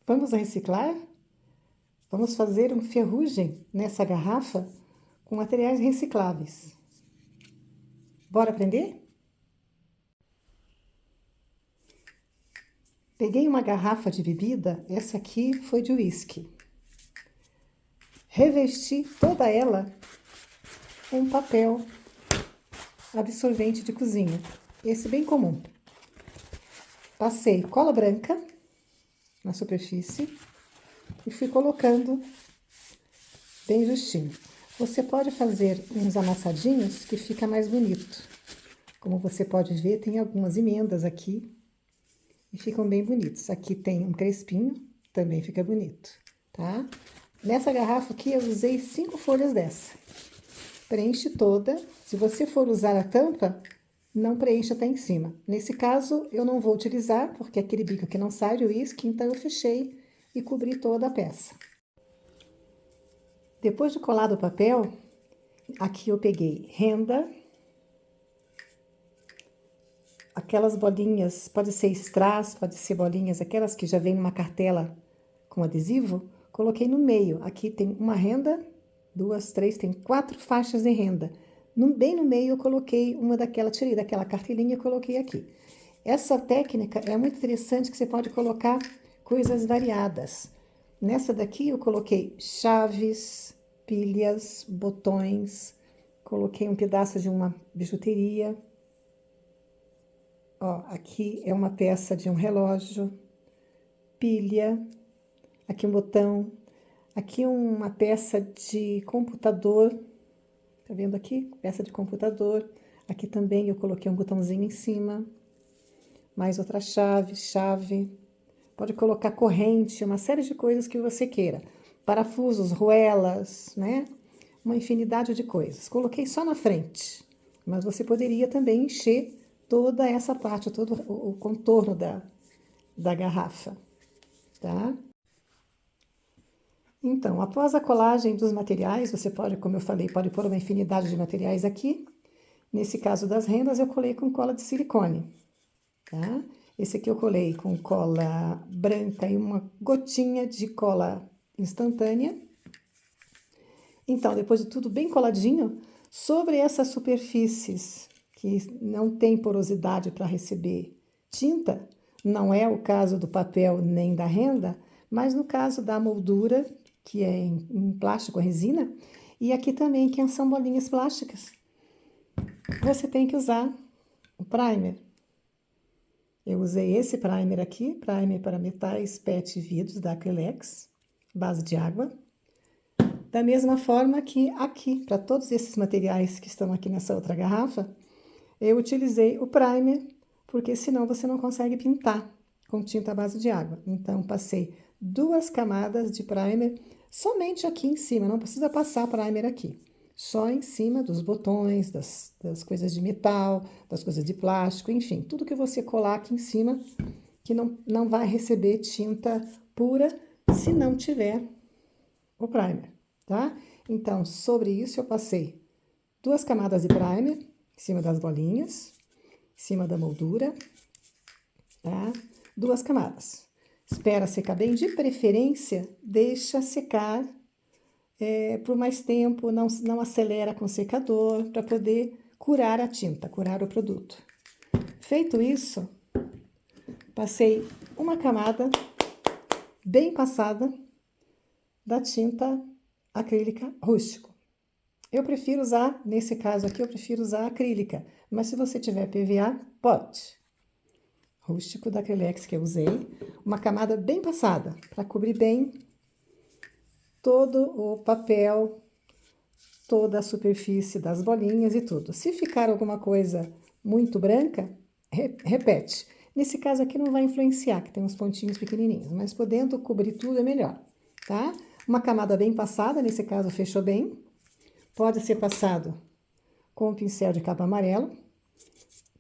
Vamos reciclar? Vamos fazer um ferrugem nessa garrafa com materiais recicláveis. Bora aprender? Peguei uma garrafa de bebida, essa aqui foi de uísque. Revesti toda ela com papel absorvente de cozinha, esse bem comum. Passei cola branca na superfície e fui colocando bem justinho. Você pode fazer uns amassadinhos que fica mais bonito. Como você pode ver, tem algumas emendas aqui e ficam bem bonitos. Aqui tem um crespinho, também fica bonito, tá? Nessa garrafa aqui eu usei 5 folhas dessa. Preenche toda. Se você for usar a tampa, não preencha até em cima. Nesse caso, eu não vou utilizar, porque aquele bico aqui não sai de uísque, então eu fechei e cobri toda a peça. Depois de colado o papel, aqui eu peguei renda, aquelas bolinhas, pode ser strass, pode ser bolinhas, aquelas que já vem numa cartela com adesivo, coloquei no meio. Aqui tem uma renda, 2, 3, tem 4 faixas de renda. Bem no meio eu coloquei uma daquela, tirei daquela cartelinha e coloquei aqui. Essa técnica é muito interessante que você pode colocar coisas variadas. Nessa daqui eu coloquei chaves, pilhas, botões, coloquei um pedaço de uma bijuteria. Ó, aqui é uma peça de um relógio, pilha, aqui um botão, aqui uma peça de computador, tá vendo aqui? Peça de computador. Aqui também eu coloquei um botãozinho em cima, mais outra chave. Pode colocar corrente, uma série de coisas que você queira. Parafusos, ruelas, né? Uma infinidade de coisas. Coloquei só na frente, mas você poderia também encher toda essa parte, todo o contorno da garrafa, tá? Então, após a colagem dos materiais, você pode, como eu falei, pode pôr uma infinidade de materiais aqui. Nesse caso das rendas, eu colei com cola de silicone, tá? Esse aqui eu colei com cola branca e uma gotinha de cola instantânea. Então, depois de tudo bem coladinho, sobre essas superfícies que não tem porosidade para receber tinta, não é o caso do papel nem da renda, mas no caso da moldura, que é em plástico, resina, e aqui também, que são bolinhas plásticas. Você tem que usar o primer. Eu usei esse primer aqui, primer para metais, PET e vidros da Acrylex, base de água. Da mesma forma que aqui, para todos esses materiais que estão aqui nessa outra garrafa, eu utilizei o primer, porque senão você não consegue pintar com tinta à base de água. Então, passei 2 camadas de primer somente aqui em cima, não precisa passar primer aqui. Só em cima dos botões, das coisas de metal, das coisas de plástico, enfim, tudo que você colar aqui em cima, que não vai receber tinta pura se não tiver o primer, tá? Então, sobre isso eu passei 2 camadas de primer em cima das bolinhas, em cima da moldura, tá? 2 camadas. Espera secar bem, de preferência, deixa secar por mais tempo, não acelera com o secador, para poder curar a tinta, curar o produto. Feito isso, passei uma camada bem passada da tinta acrílica rústico. Eu prefiro usar, nesse caso aqui, eu prefiro usar acrílica, mas se você tiver PVA, pode. Rústico da Acrylex que eu usei, uma camada bem passada, para cobrir bem todo o papel, toda a superfície das bolinhas e tudo. Se ficar alguma coisa muito branca, repete. Nesse caso aqui não vai influenciar, que tem uns pontinhos pequenininhos, mas podendo cobrir tudo é melhor, tá? Uma camada bem passada, nesse caso fechou bem. Pode ser passado com um pincel de capa amarelo,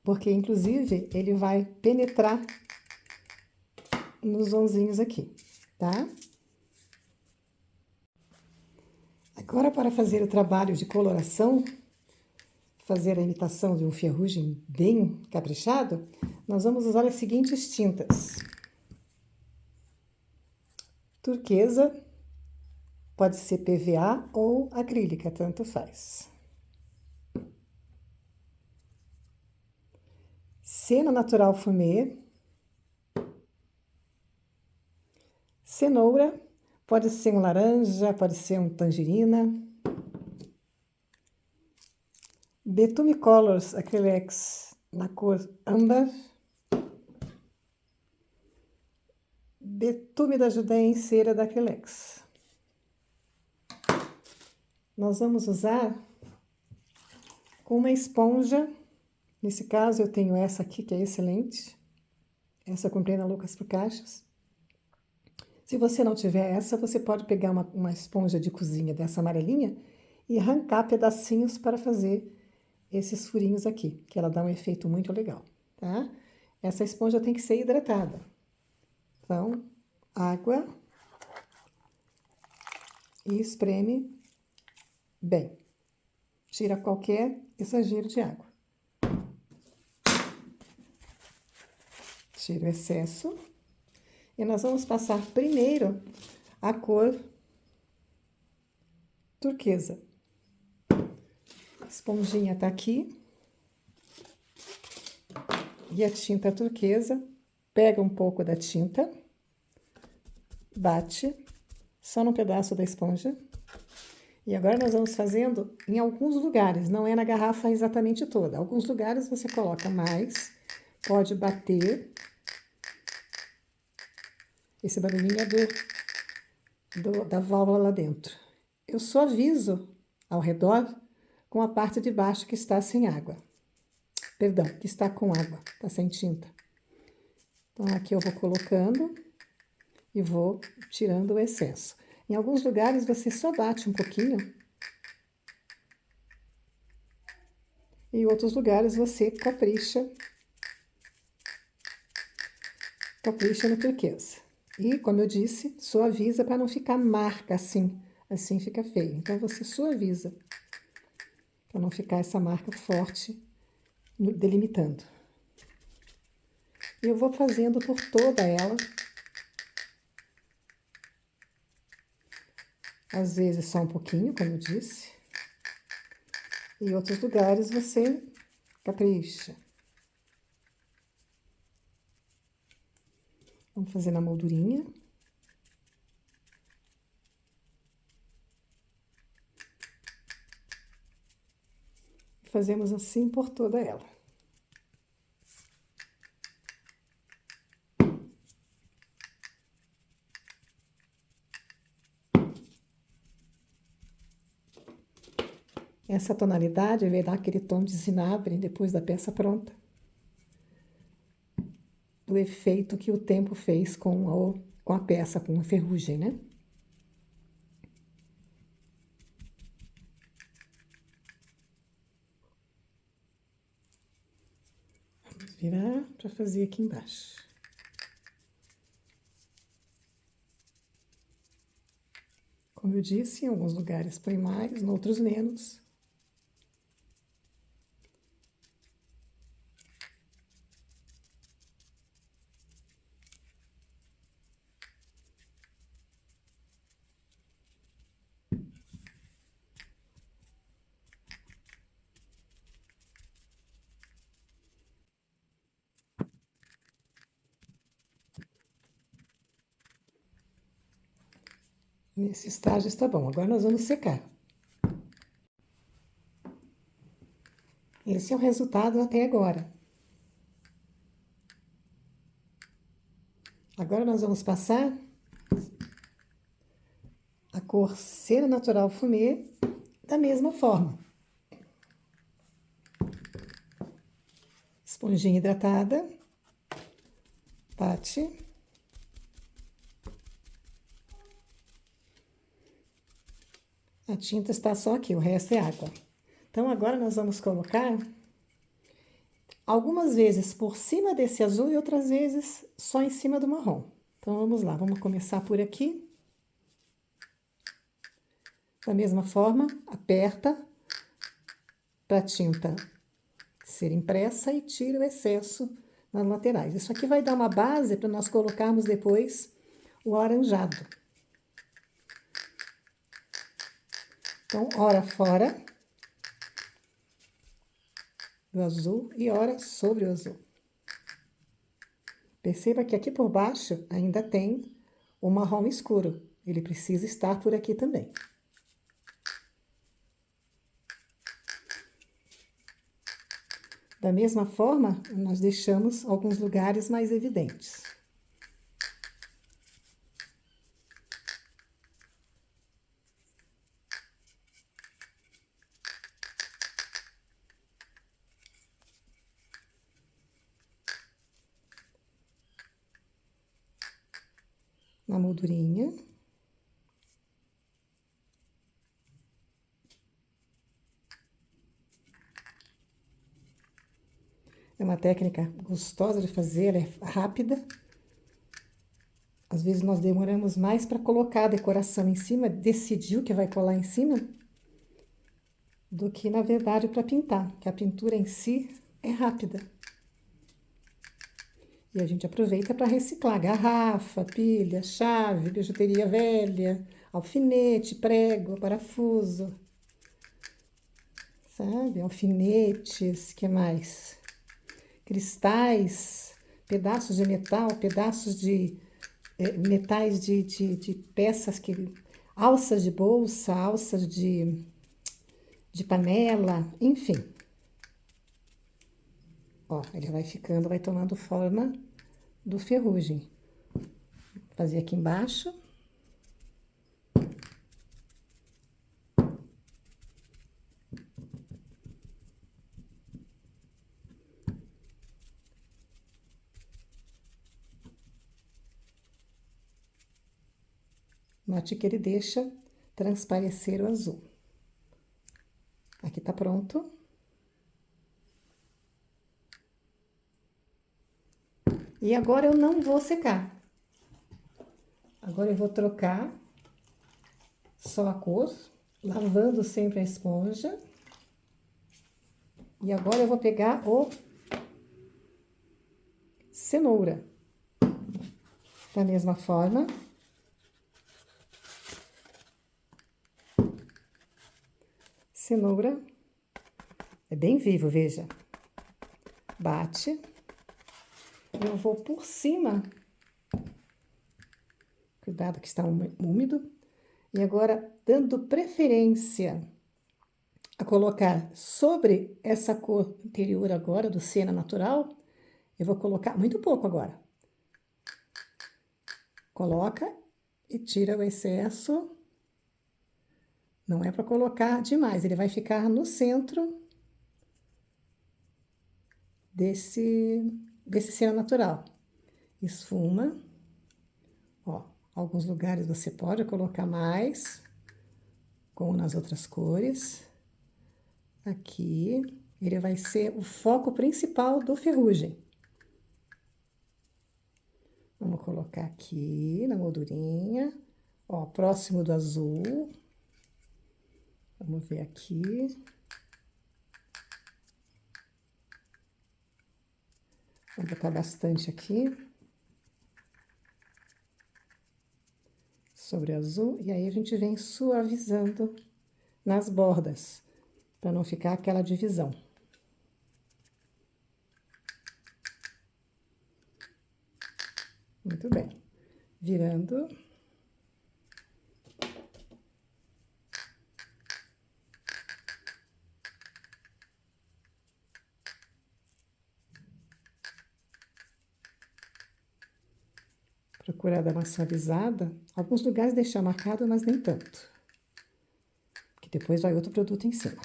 porque inclusive ele vai penetrar nos vãozinhos aqui, tá? Agora, para fazer o trabalho de coloração, fazer a imitação de um ferrugem bem caprichado, nós vamos usar as seguintes tintas. Turquesa pode ser PVA ou acrílica, tanto faz. Cena natural fumê. Cenoura, pode ser um laranja, pode ser um tangerina. Betume Colors Acrylics na cor âmbar. Betume da Judém, cera da Acrylex. Nós vamos usar com uma esponja. Nesse caso, eu tenho essa aqui, que é excelente. Essa eu comprei na Lucas por Caixas. Se você não tiver essa, você pode pegar uma esponja de cozinha dessa amarelinha e arrancar pedacinhos para fazer esses furinhos aqui, que ela dá um efeito muito legal, tá? Essa esponja tem que ser hidratada. Então, água e espreme bem. Tira qualquer exagero de água. Tira o excesso. E nós vamos passar primeiro a cor turquesa. A esponjinha tá aqui. E a tinta turquesa. Pega um pouco da tinta. Bate. Só no pedaço da esponja. E agora nós vamos fazendo em alguns lugares. Não é na garrafa exatamente toda. Alguns lugares você coloca mais. Pode bater. Esse barulhinho é da válvula lá dentro. Eu suavizo ao redor com a parte de baixo que está sem água. Perdão, que está com água, está sem tinta. Então, aqui eu vou colocando e vou tirando o excesso. Em alguns lugares você só bate um pouquinho. E em outros lugares você capricha no turquesa. E, como eu disse, suaviza para não ficar marca assim. Assim fica feio. Então, você suaviza para não ficar essa marca forte delimitando. E eu vou fazendo por toda ela. Às vezes só um pouquinho, como eu disse. E em outros lugares você capricha. Vamos fazer na moldurinha. Fazemos assim por toda ela. Essa tonalidade vai dar aquele tom de zinabre depois da peça pronta. Do efeito que o tempo fez com a peça, com a ferrugem, né? Vamos virar para fazer aqui embaixo. Como eu disse, em alguns lugares põe mais, em outros menos. Nesse estágio está bom. Agora nós vamos secar. Esse é o resultado até agora. Agora nós vamos passar a cor cera natural fumê da mesma forma. Esponjinha hidratada. Bate. A tinta está só aqui, o resto é água. Então, agora nós vamos colocar algumas vezes por cima desse azul e outras vezes só em cima do marrom. Então, vamos lá, vamos começar por aqui. Da mesma forma, aperta para a tinta ser impressa e tira o excesso nas laterais. Isso aqui vai dar uma base para nós colocarmos depois o alaranjado, Então, ora fora do azul e ora sobre o azul. Perceba que aqui por baixo ainda tem o marrom escuro. Ele precisa estar por aqui também. Da mesma forma, nós deixamos alguns lugares mais evidentes. Na moldurinha. É uma técnica gostosa de fazer, ela é rápida. Às vezes nós demoramos mais para colocar a decoração em cima, decidir o que vai colar em cima, do que, na verdade, para pintar, que a pintura em si é rápida. E a gente aproveita para reciclar garrafa, pilha, chave, bijuteria velha, alfinete, prego, parafuso, sabe? Alfinetes, que mais? Cristais, pedaços de metal, pedaços de metais de peças, alças de bolsa, alças de panela, enfim. Ó, ele vai ficando, vai tomando forma do ferrugem. Vou fazer aqui embaixo. Note que ele deixa transparecer o azul. Aqui tá pronto. E agora eu não vou secar. Agora eu vou trocar só a cor, lavando sempre a esponja. E agora eu vou pegar o cenoura. Da mesma forma. Cenoura é bem vivo, veja. Bate. Eu vou por cima. Cuidado que está úmido. E agora, dando preferência a colocar sobre essa cor anterior agora, do siena natural, eu vou colocar muito pouco agora. Coloca e tira o excesso. Não é para colocar demais, ele vai ficar no centro desse siena natural. Esfuma. Ó, alguns lugares você pode colocar mais, como nas outras cores. Aqui, ele vai ser o foco principal do ferrugem. Vamos colocar aqui na moldurinha, ó, próximo do azul. Vamos ver aqui. Vou botar bastante aqui. Sobre o azul, e aí a gente vem suavizando nas bordas, para não ficar aquela divisão. Muito bem. Virando. Procurar dar uma suavizada. Alguns lugares deixar marcado, mas nem tanto. Porque depois vai outro produto em cima.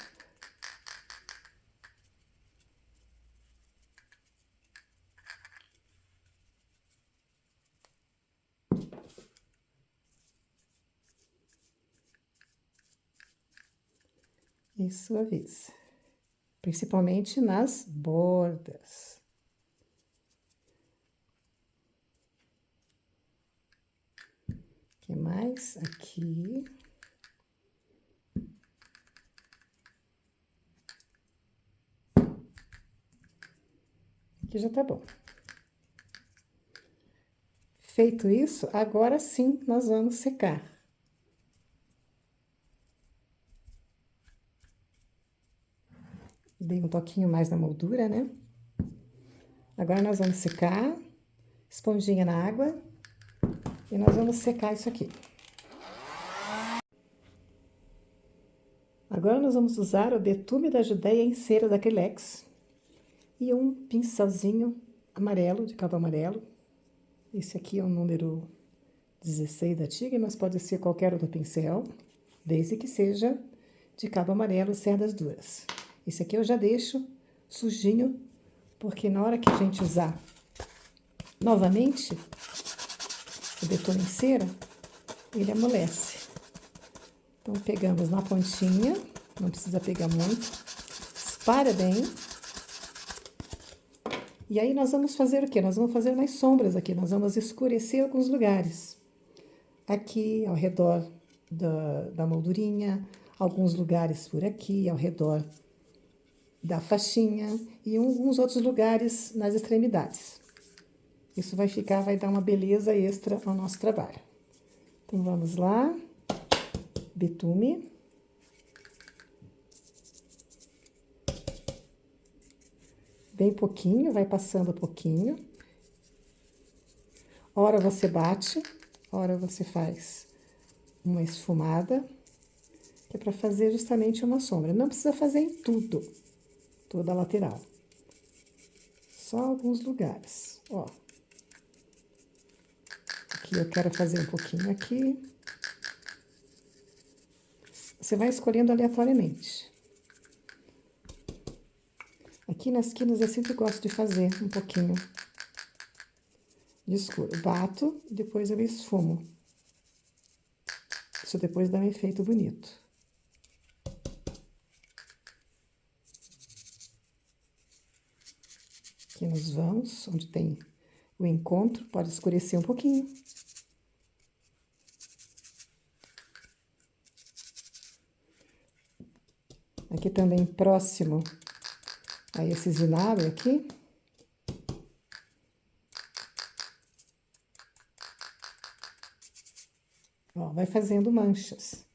E suaviza. Principalmente nas bordas. O que mais? Aqui. Aqui já tá bom. Feito isso, agora sim nós vamos secar. Dei um toquinho mais na moldura, né? Agora nós vamos secar, esponjinha na água, e nós vamos secar isso aqui. Agora nós vamos usar o betume da Judéia em cera da Acrylex e um pincelzinho amarelo, de cabo amarelo. Esse aqui é o número 16 da Tigre, mas pode ser qualquer outro pincel, desde que seja de cabo amarelo, cerdas duras. Esse aqui eu já deixo sujinho, porque na hora que a gente usar novamente o betume em cera, ele amolece. Então, pegamos na pontinha, não precisa pegar muito, espalha bem. E aí, nós vamos fazer o quê? Nós vamos fazer umas sombras aqui, nós vamos escurecer alguns lugares. Aqui, ao redor da moldurinha, alguns lugares por aqui, ao redor da faixinha e alguns outros lugares nas extremidades. Isso vai dar uma beleza extra ao nosso trabalho. Então, vamos lá. Betume. Bem pouquinho, vai passando pouquinho. Ora você bate, ora você faz uma esfumada, que é para fazer justamente uma sombra. Não precisa fazer em tudo, toda a lateral. Só alguns lugares, ó. Aqui eu quero fazer um pouquinho aqui. Você vai escolhendo aleatoriamente. Aqui nas esquinas eu sempre gosto de fazer um pouquinho de escuro. Bato, depois eu esfumo. Isso depois dá um efeito bonito. Aqui nos vãos, onde tem o encontro, pode escurecer um pouquinho. Aqui também próximo a esses vinagres aqui. Ó, vai fazendo manchas.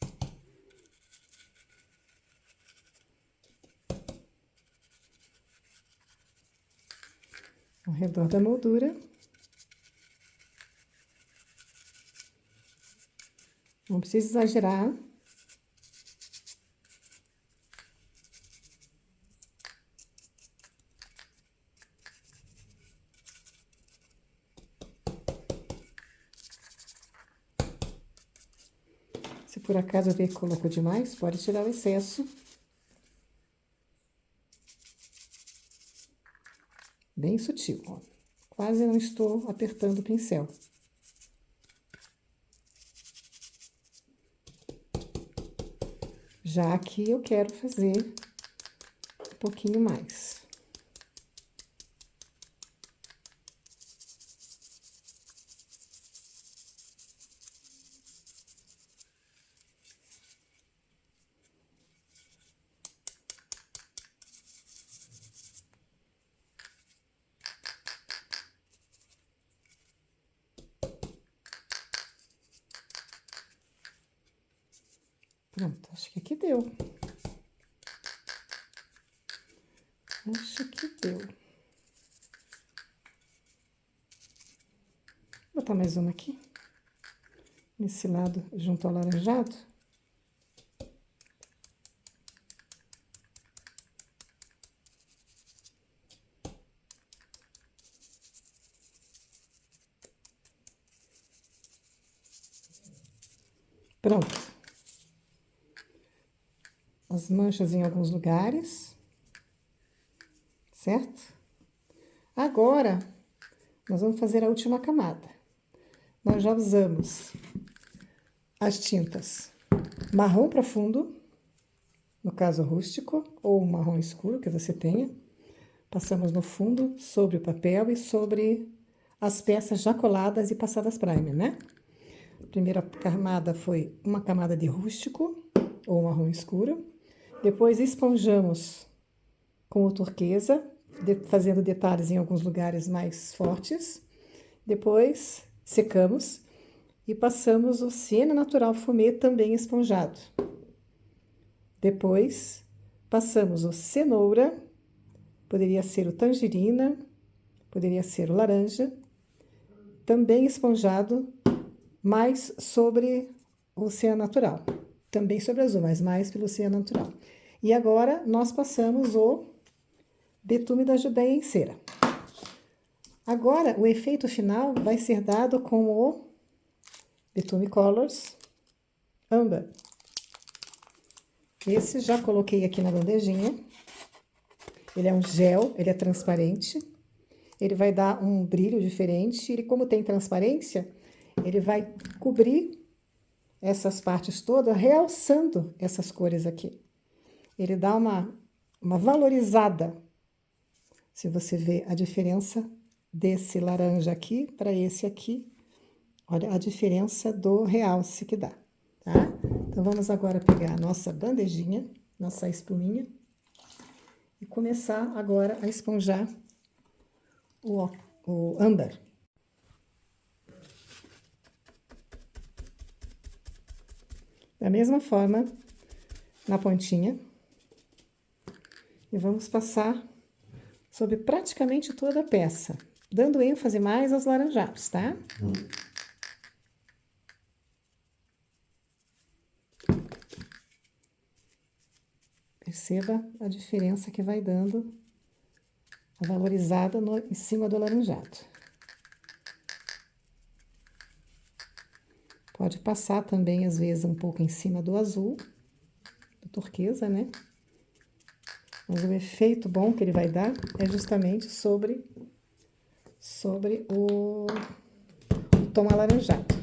Ao redor da moldura. Não precisa exagerar. Se por acaso ver que colocou demais, pode tirar o excesso. Bem sutil, ó. Quase não estou apertando o pincel. Já aqui eu quero fazer um pouquinho mais. Pronto, acho que aqui deu. Acho que deu. Vou botar mais uma aqui. Nesse lado, junto ao laranjado. Pronto. As manchas em alguns lugares, certo? Agora, nós vamos fazer a última camada. Nós já usamos as tintas marrom profundo, no caso rústico, ou marrom escuro, que você tenha. Passamos no fundo, sobre o papel e sobre as peças já coladas e passadas primer, né? A primeira camada foi uma camada de rústico, ou marrom escuro. Depois esponjamos com o turquesa, fazendo detalhes em alguns lugares mais fortes. Depois secamos e passamos o Siena Natural Fumê também esponjado. Depois Passamos o cenoura, poderia ser o tangerina, poderia ser o laranja, também esponjado, mais sobre o oceano natural. Também sobre azul, mas mais pelo oceano natural. E agora, nós passamos o betume da Judéia em cera. Agora, o efeito final vai ser dado com o Betume Colors Amber. Esse já coloquei aqui na bandejinha. Ele é um gel, ele é transparente. Ele vai dar um brilho diferente. Ele, como tem transparência, ele vai cobrir essas partes todas, realçando essas cores aqui. Ele dá uma valorizada. Se você vê a diferença desse laranja aqui para esse aqui, olha a diferença do realce que dá, tá? Então, vamos agora pegar a nossa bandejinha, nossa espuminha, e começar agora a esponjar o âmbar. Da mesma forma, na pontinha, e vamos passar sobre praticamente toda a peça, dando ênfase mais aos laranjados, tá? Perceba a diferença que vai dando a valorizada em cima do alaranjado. Pode passar também, às vezes, um pouco em cima do azul, do turquesa, né? Mas o efeito bom que ele vai dar é justamente sobre o tom alaranjado.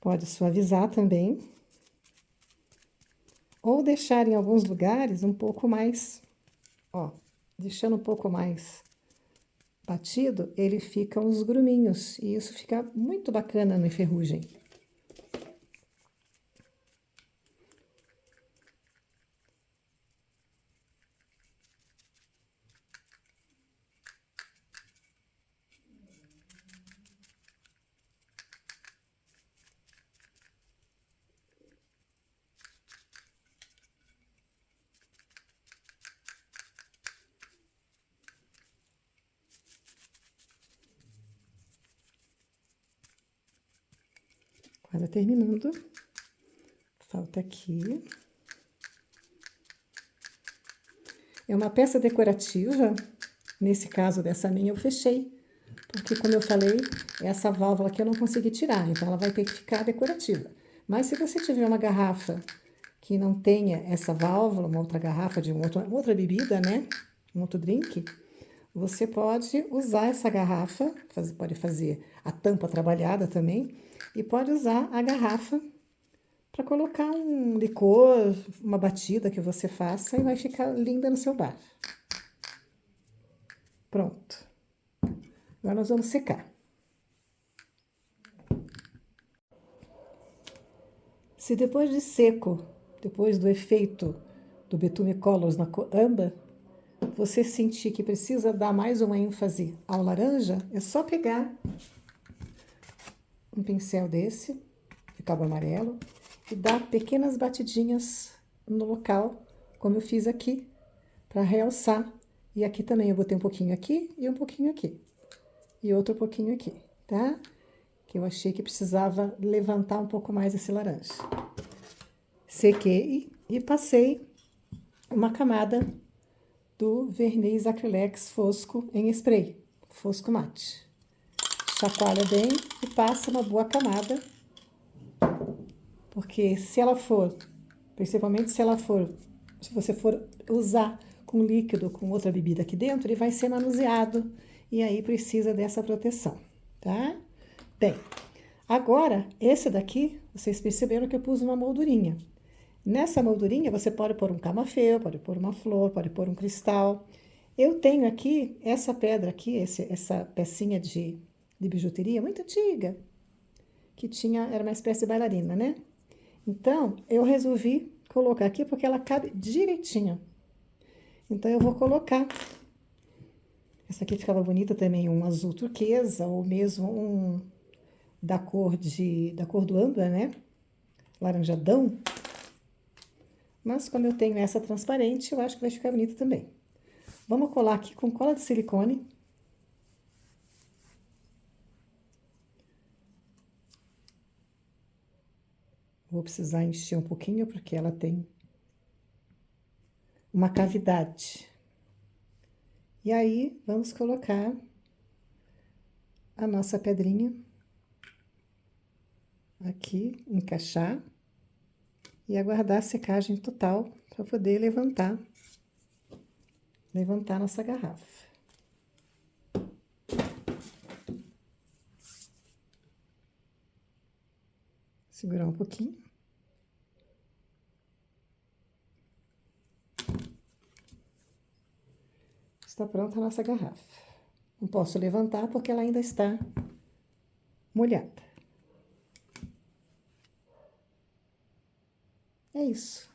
Pode suavizar também. Ou deixar em alguns lugares um pouco mais, ó, deixando um pouco mais batido, ele fica uns gruminhos. E isso fica muito bacana no enferrugem. Quase terminando. Falta aqui. É uma peça decorativa. Nesse caso dessa minha eu fechei. Porque, como eu falei, essa válvula aqui eu não consegui tirar. Então, ela vai ter que ficar decorativa. Mas se você tiver uma garrafa que não tenha essa válvula, uma outra garrafa de uma outra bebida, né? Um outro drink, você pode usar essa garrafa, pode fazer a tampa trabalhada também, e pode usar a garrafa para colocar um licor, uma batida que você faça e vai ficar linda no seu bar. Pronto. Agora nós vamos secar. Se depois de seco, depois do efeito do Betume Colors na âmbar, você sentir que precisa dar mais uma ênfase ao laranja, é só pegar um pincel desse, de cabo amarelo, e dar pequenas batidinhas no local, como eu fiz aqui, para realçar. E aqui também eu botei um pouquinho aqui e um pouquinho aqui. E outro pouquinho aqui, tá? Que eu achei que precisava levantar um pouco mais esse laranja. Sequei e passei uma camada do verniz acrylex fosco em spray, fosco mate. Chacoalha bem e passa uma boa camada, porque se ela for, principalmente se você for usar com líquido, com outra bebida aqui dentro, ele vai ser manuseado e aí precisa dessa proteção, tá? Bem, agora, esse daqui, vocês perceberam que eu pus uma moldurinha. Nessa moldurinha, você pode pôr um camafeu, pode pôr uma flor, pode pôr um cristal. Eu tenho aqui essa pedra aqui, essa pecinha de bijuteria muito antiga, que era uma espécie de bailarina, né? Então, eu resolvi colocar aqui porque ela cabe direitinho. Então, eu vou colocar. Essa aqui ficava bonita também, um azul turquesa, ou mesmo um da cor do âmbar, né? Laranjadão. Mas como eu tenho essa transparente, eu acho que vai ficar bonita também. Vamos colar aqui com cola de silicone. Vou precisar encher um pouquinho, porque ela tem uma cavidade. E aí, vamos colocar a nossa pedrinha aqui, encaixar e aguardar a secagem total para poder levantar nossa garrafa. Segurar um pouquinho. Está pronta a nossa garrafa. Não posso levantar porque ela ainda está molhada. É isso.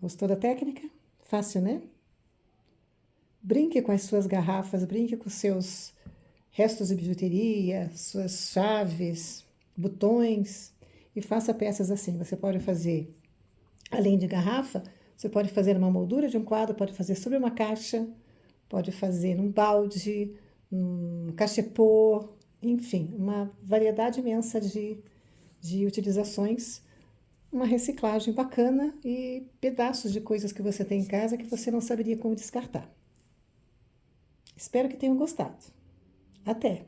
Gostou da técnica? Fácil, né? Brinque com as suas garrafas, brinque com os seus restos de bijuteria, suas chaves, botões e faça peças assim. Você pode fazer, além de garrafa, você pode fazer uma moldura de um quadro, pode fazer sobre uma caixa, pode fazer num balde, um cachepô, enfim, uma variedade imensa de utilizações, uma reciclagem bacana e pedaços de coisas que você tem em casa que você não saberia como descartar. Espero que tenham gostado. Até!